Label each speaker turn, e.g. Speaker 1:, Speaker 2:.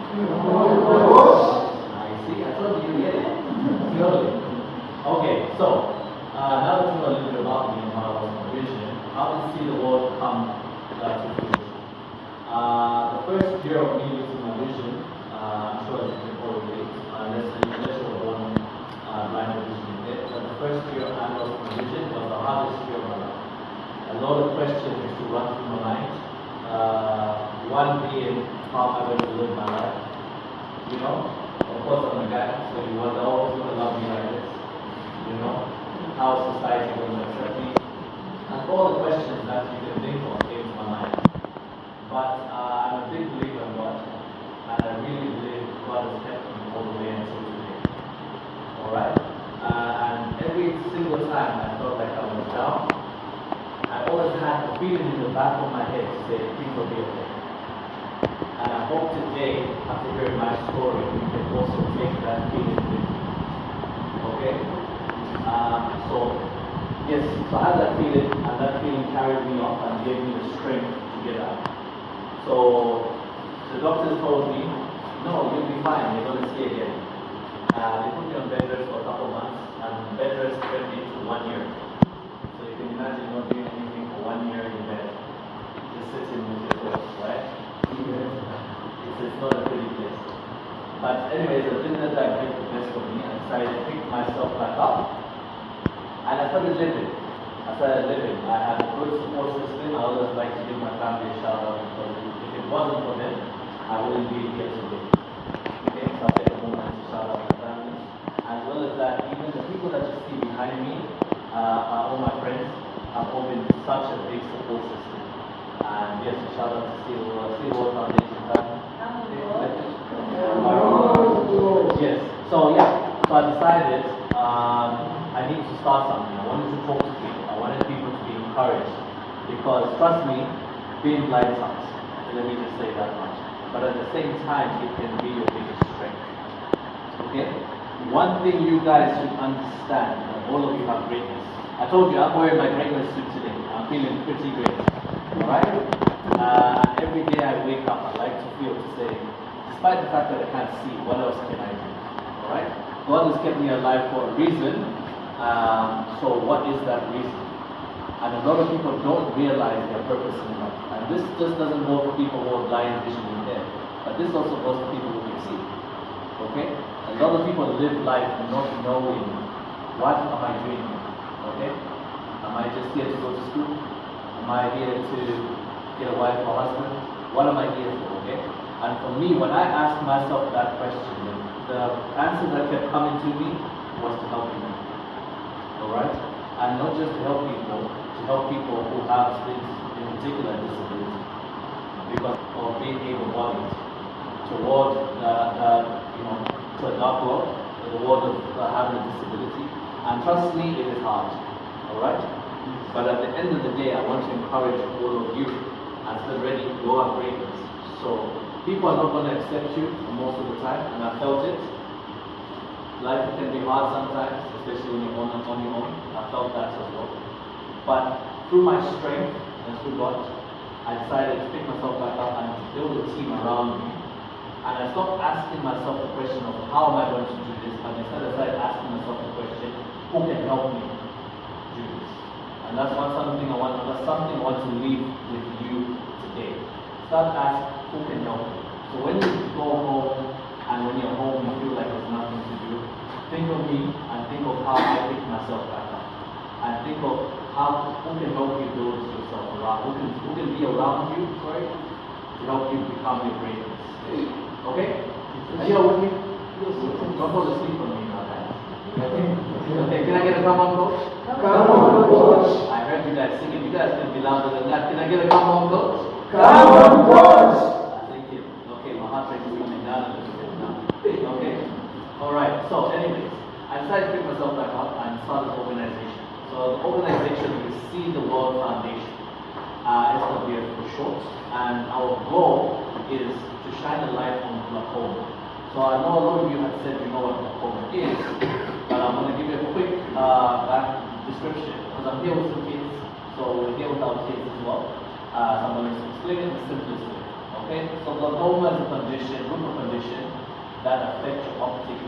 Speaker 1: I see, I told you get it. Slowly. Okay, so now let's know a little bit about me and how I was envisioned. How did see the world come to fruition? The first year of me using my vision, I'm sure that you can all relate, unless you were born blind or vision impaired. But the first year I lost my vision was the hardest year of my life. A lot of questions used to run through my mind. One being, how am I going to live my life? You know, of course I'm a guy, so you wonder, oh, who's going to love me like this? You know, how society going to accept me? And all the questions that you can think of came to my mind. But I'm a big believer in God, and I really believe God has kept me all the way until today. Alright? And every single time I felt like I was down, I always had a feeling in the back of my head to say, things will be okay. And I hope today, after hearing my story, you can also take that feeling with you. Okay? Yes, so I had that feeling, and that feeling carried me off and gave me the strength to get out. So the doctors told me, no, you'll be fine, you're going to see again. They put me on bed rest for a couple of months, and bed rest turned into 1 year. So you can imagine not doing anything for 1 year in bed, just sitting with your thoughts, right? It's not a pretty place. But anyways, I didn't let that get the best of me. I decided to pick myself back up. And I started living. I had a good support system. I always like to give my family a shout out because if it wasn't for them, I wouldn't be here today. Okay, so I'll take a moment to shout out my family. As well as that, even the people that you see behind me are all my friends. Have all been such a big support system. And yes, a shout out to Seawall Foundation family. Yes. So I decided I need to start something. I wanted to talk to people. I wanted people to be encouraged. Because trust me, being blind sucks. Let me just say that much. But at the same time, it can be your biggest strength. Okay? One thing you guys should understand, that all of you have greatness. I told you I'm wearing my greatness suit today. I'm feeling pretty great. Alright? Every day I wake up, I like to feel to say, despite the fact that I can't see, what else can I do? Alright? God has kept me alive for a reason. So what is that reason? And a lot of people don't realize their purpose in life. And this just doesn't go for people who are blind, vision impaired. But this also goes for people who can see. Okay? A lot of people live life not knowing, what am I doing here? Okay? Am I just here to go to school? Am I here to get a wife or husband? What am I here for? Okay? And for me, when I asked myself that question, the answer that kept coming to me was to help people. Alright? And not just to help people who have things, in particular disability, because of being able-bodied toward to a dark world, the world of having a disability. And trust me, it is hard. Alright? But at the end of the day, I want to encourage all of you as already you are greatness. So people are not going to accept you most of the time, and I felt it. Life can be hard sometimes, especially when you're on your own. I felt that as well. But through my strength and through God, I decided to pick myself back up and build a team around me. And I stopped asking myself the question of how am I going to do this, but instead I started asking myself the question, who can help me do this? And that's something I want to leave with you today. Start asking who can help you. So when you go home and when you're home you feel like there's nothing to do, think of me and think of how I pick myself back up. And think of who can help you build yourself around, who can be around you, to help you become your greatness. Okay? Are you all with me? Don't fall asleep on me now, guys. Okay, can I get a come on, coach?
Speaker 2: Come on, coach.
Speaker 1: I heard you guys singing. You guys can be louder than that. Can I get a come on, coach?
Speaker 2: Come on, coach.
Speaker 1: Thank you. Okay, my heart rate is coming down a little bit now. Okay? Alright, so anyways, I decided to pick myself back up and start an organization. So the organization is See the World Foundation. SWF for short. And our goal is to shine a light on glaucoma. So I know a lot of you have said you know what glaucoma is, but I'm going to give you a quick back description because I'm here with some kids, so we're here with our kids as well. So I'm going to explain it the simplest way. Okay? So glaucoma is a condition, group of conditions that affect your uptake